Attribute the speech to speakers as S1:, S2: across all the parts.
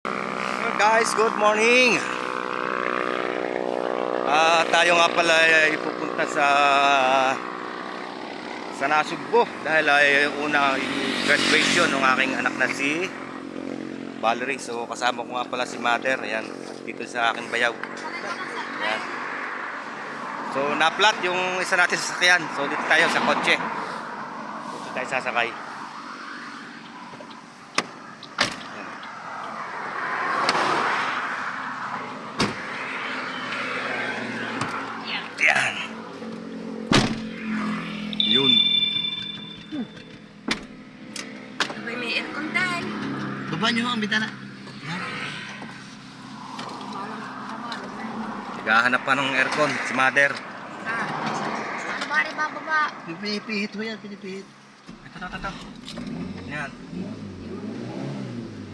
S1: Hello guys, good morning. Tayo nga pala ay pupunta sa Nasugbo dahil ay una yung graduation ng aking anak na si Valerie. So kasama ko nga pala si Mother, ayan, dito sa aking bayaw. Ayan. So na-flat yung isa natin sasakyan. So dito tayo sa kotse. Dito tayo sasakay. Yan. Yun.
S2: May aircon dahil.
S3: Baba nyo ang bitana.
S1: Naghahanap pa ng aircon si Mother.
S2: Ano ba rin bababa?
S3: Pinipihit mo yan, pinipihit.
S1: Ito. Yan.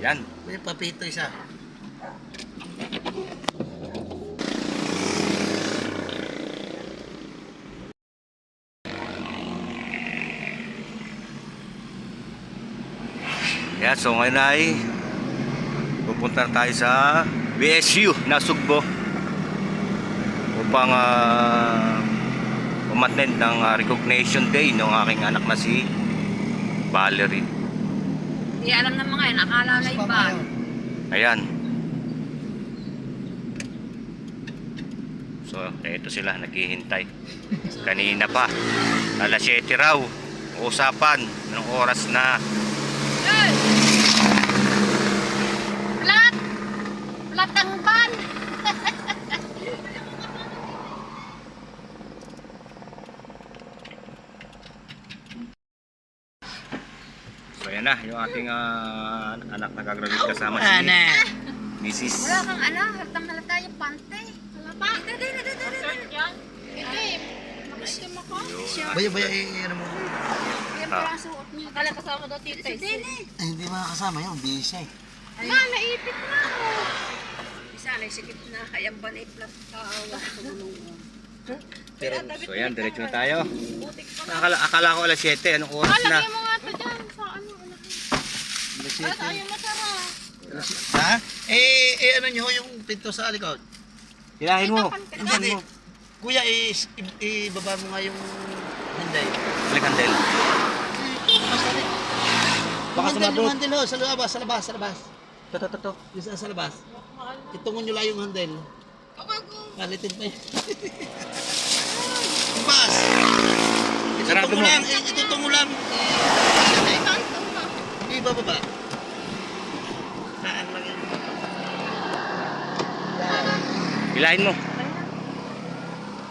S1: Yan.
S3: May papihit to isa.
S1: Yan, so ngayon ay pupunta na tayo sa BSU Nasugbo upang umattend ng recognition day ng aking anak na si Valerie.
S2: Hindi alam ng mga yan, akala na iba.
S1: Ayan. So, ito sila naghihintay. Kanina pa, alas 7 raw, usapan ng oras na.
S2: Hey! Plat! Plat ang ban!
S1: So, ayan na, yung ating anak na gagraduate kasama si Mrs.
S2: Wala kang ano, halatang halata yung pante. Wala pa. Hindi. Makasya mo ko.
S3: Baya, ano mo.
S2: Yan pala ang suot niya. Kala kasama daw tita.
S3: Ay, hindi makakasama yun, busy.
S2: Ma, naipit na ako. Isa na, sikip na. Kaya ba na i-plat ka?
S1: So, ayan, diretso na tayo. Akala ko alas 7, anong oras na?
S2: Lagyan mo nga ito dyan. Sa ano, anak. At ayaw masarap.
S3: Ha? Ano nyo yung pinto sa alikot?
S1: Hilahin mo.
S3: Hindi. Kuya, ibaba mo nga yung handay.
S1: Balik handle.
S3: Masari.
S1: Baka
S3: Yung
S1: sumabot.
S3: handle ho, sa labas.
S1: Ito.
S3: Yung sa labas. Itungon nyo lang yung handle. Palitin pa yun. Bas!
S1: Sarado mo.
S3: Itutungo lang. Ibababa. Naan lang yan.
S1: Hilahin mo.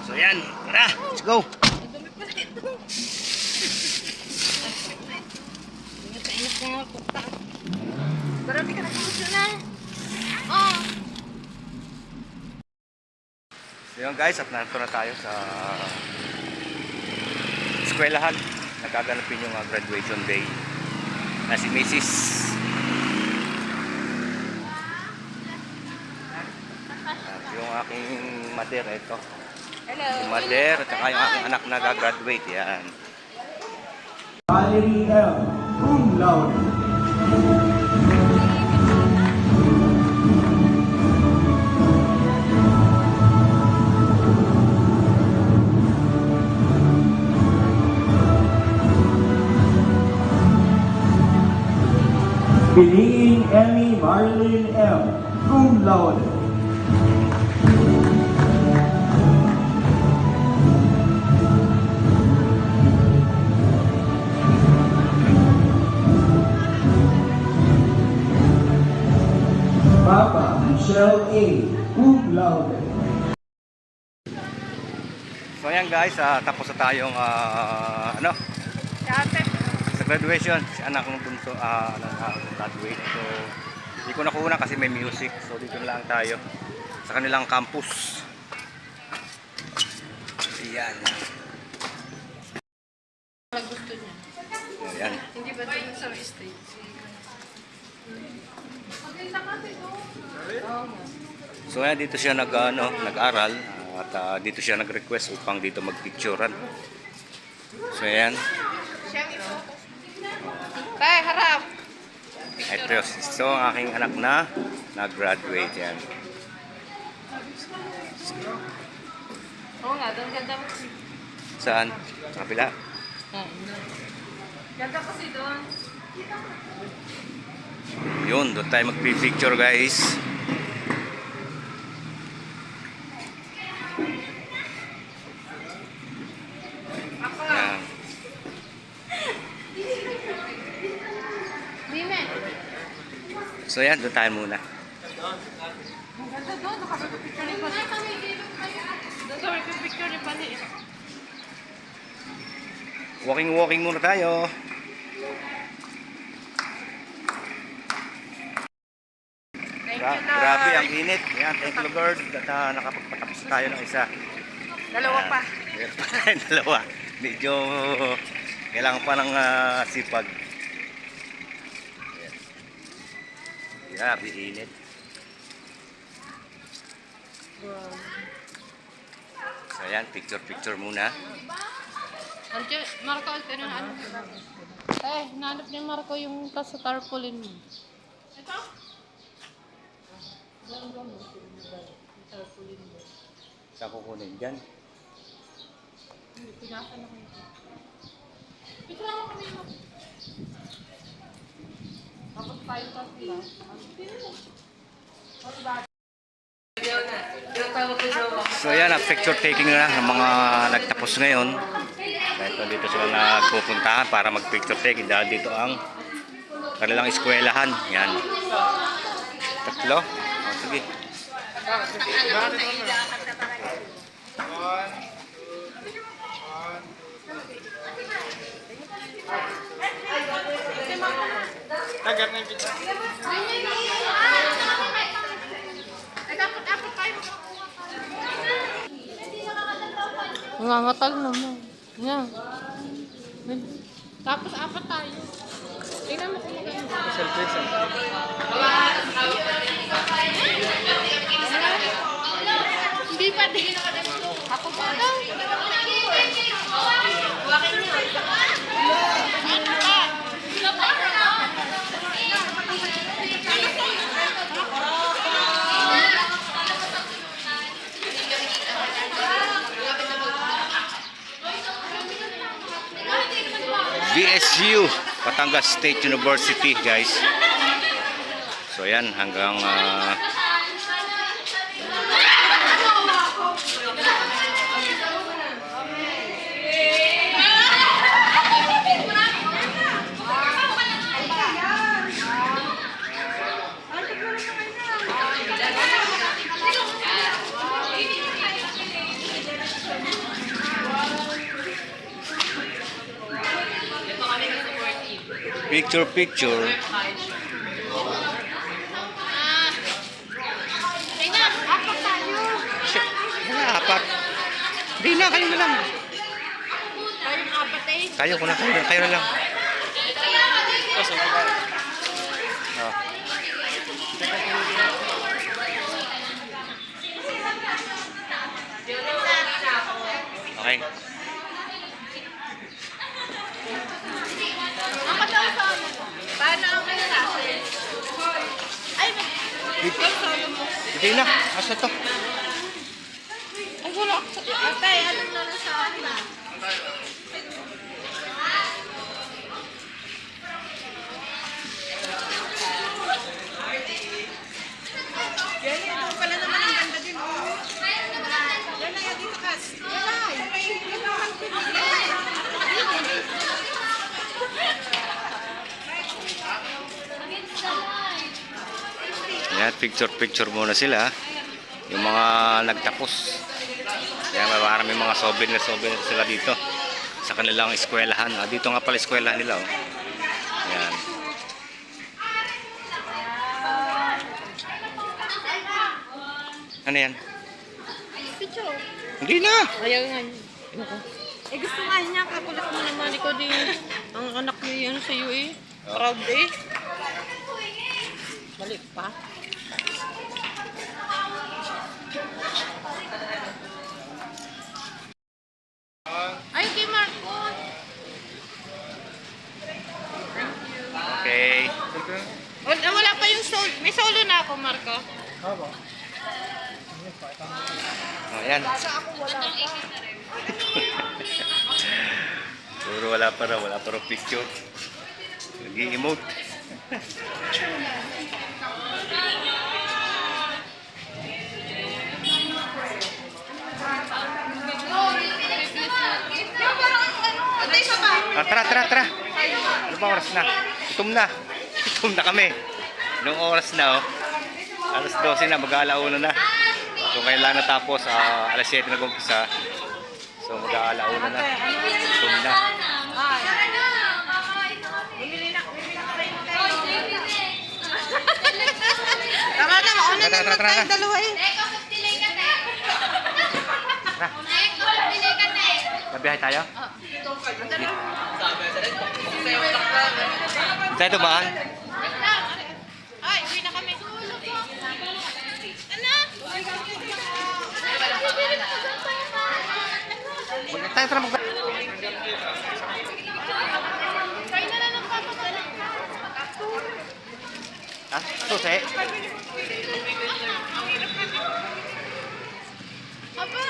S1: So, ayan. Tara, let's go.
S2: Pero di ka nagkakusyonan. Oh.
S1: So yun guys, at narito na tayo sa eskwelahan. Nagaganapin yung graduation day na si Mrs. Yung aking mother, ito.
S2: Hello.
S1: Si mother, at saka yung aking anak na gagraduate. Yan.
S4: Valerie M. Cum laude. Piling Emmy Marlene M. Cum laude. Papa Michelle A. Cum laude.
S1: So ayan guys, tapos na tayong
S2: Dati.
S1: sa graduation. Si anak ng bunso graduate. So hindi ko nakuha kasi may music. So dito na lang tayo sa kanilang campus. Ayan.
S2: Gusto niya.
S1: Ayan.
S2: Hindi ba ito sa stage?
S1: So ayan, dito siya nag-aral at dito siya nag-request upang dito mag-picturean. So ayan.
S2: Tay, harap.
S1: Ito ang aking anak na nag-graduate yan.
S2: Oo nga, doon ganda.
S1: Saan? Sa kapila?
S2: Ganda kasi doon.
S1: Yun, doon tayo magpipicture guys. Yan.
S2: Women.
S1: So yan, doon tayo muna.
S2: Ang ganda doon. Nakapipicture ni Pani. Doon kami pipicture ni Pani.
S1: Walking muna tayo.
S2: Thank you, Lord.
S1: Grabe ang init. Yan, thank you Lord. At nakapagpatapos tayo ng isa.
S2: Dalawa pa.
S1: Dalawa. Medyo kailangan pa ng sipag. Grabe init. So yan, picture muna.
S2: Andiyo, Marco, ano na ano? Nanap niya Marco yung sa tarpaulin mo. Ito? Tarpaulin mo.
S1: Saan kukunin? Diyan?
S2: Pinasa na ko yun. Picture mo kami mo. Tapos tayo pa sila.
S1: So yan, picture taking na ng mga nagtapos ngayon. Dito sila nagpupuntahan para mag-picture taking dahil dito ang kanilang eskwelahan. Yan. Tatlo. O, sige.
S2: Nangangatal naman. Yan. Tapos apat tayo. Tingnan mo kung maganda. Hindi pa din. Ako pa daw.
S1: BSU, Batangas State University, guys. So yan, hanggang picture.
S2: Tingnan, apat tayo.
S1: Apat. Hindi na, kayo na lang.
S2: Tayong apat eh.
S1: Kayo na lang. Oh. Okay.
S2: Paano ang kaya natin? Ay,
S1: Hindi na. Asa to?
S2: ay wala. Ate, ano na lang sa akin? Yan, ito pala naman ang ganda din. Yan na, dito kas.
S1: Yan, picture muna sila. Yung mga nagtapos. Yan, marami mga souvenir sila dito sa kanilang eskwelahan. Dito nga pala eskwelahan nila. Oh. Yan. Ano yan?
S2: Picture.
S1: Hindi na!
S2: Ayaw nga niya. Eh gusto nga niya, kakulat mo naman ikaw din. Ang anak niya yan sa iyo eh. Proud eh. Balik pa. Ay, kay Marco.
S1: Okay.
S2: Marco?
S1: Oh, yan. Puro wala pa raw picture. Nag-i-emote. Tara. Ano ba oras na? Gutom na. Gutom na kami. Anong oras na, oh? Alas 12 na, mag-aalauna na. So, ngayon lang natapos. Alas 7 nag-umpisa. So, mag-aalauna na. Gutom na.
S2: Tara na, mauna na naman
S1: Tara.
S2: tayong dalawa eh.
S1: Nabiyahe tayo? Tayo tumahan?
S2: Ay, uwi na kami.
S1: Tayo, tara mag- Ha? Susi?
S2: Aba,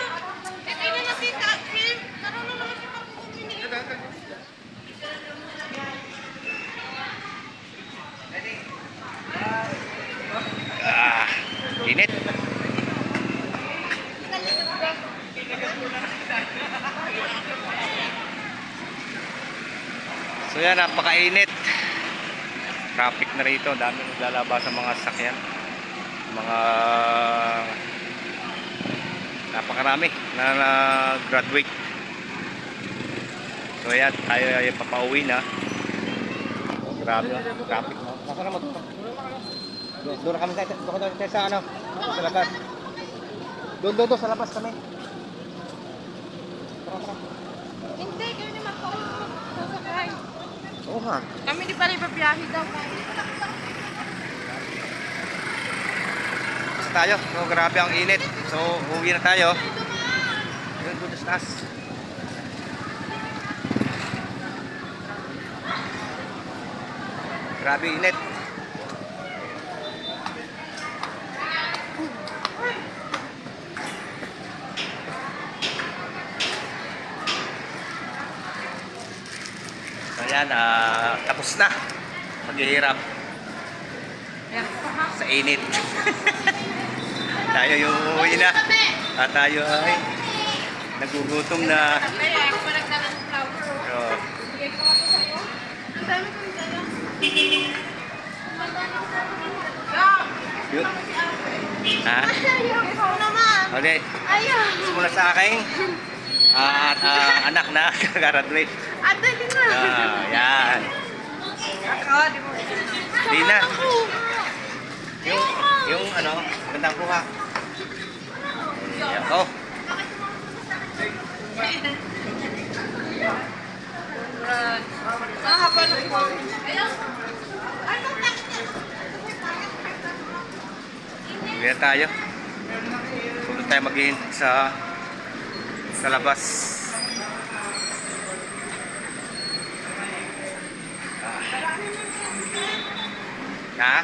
S2: ito na si Takil. Marunong naman si Pakubini.
S1: Init. So yan, napakainit. Traffic na rito, dami naglalabas sa mga sasakyan. Mga napakarami na graduate. So yan, tayo ay papauwi na. Oh, grabe, traffic. Nasa na mo? Doon na kami tayo sa ano? Sa labas. Doon sa labas kami. Tara.
S2: Hindi, kayo naman po sasakay.
S1: Oo nga.
S2: Kami di pa rin babiyahe daw.
S1: Basta tayo. So grabe ang init. So uwi na tayo. Doon sa taas. Grabe init. So yan, tapos na. Maghihirap sa init. Tayo yung uuwi na. At tayo ay nagugutom na.
S2: Kaya ako pa nagdala ng flower.
S1: So,
S2: Bigay ko ako sa'yo. Ang dami kong dala.
S1: yun. Ha?
S2: Ayaw ko naman.
S1: Okay.
S2: Ayaw.
S1: Gusto mo na sa akin? Anak na graduate.
S2: Dali na.
S1: Yan.
S2: Ako, di mo.
S1: Di na. Yung ano, gandang kuha. Yan. Oh.
S2: Haba na po.
S1: Uwi na tayo. Tulog tayo maghihintay sa labas. Ha?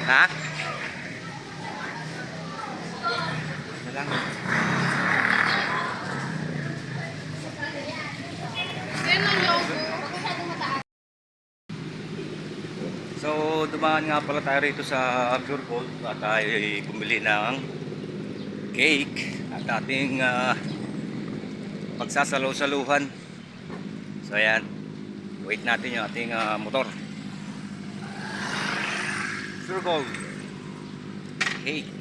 S1: Ha? Ano lang? So, dumaan nga pala tayo rito sa Pure Gold at tayo ay bumili ng cake at ating pagsasalo-saluhan. So, ayan. Wait natin yung ating motor. Pure Gold cake.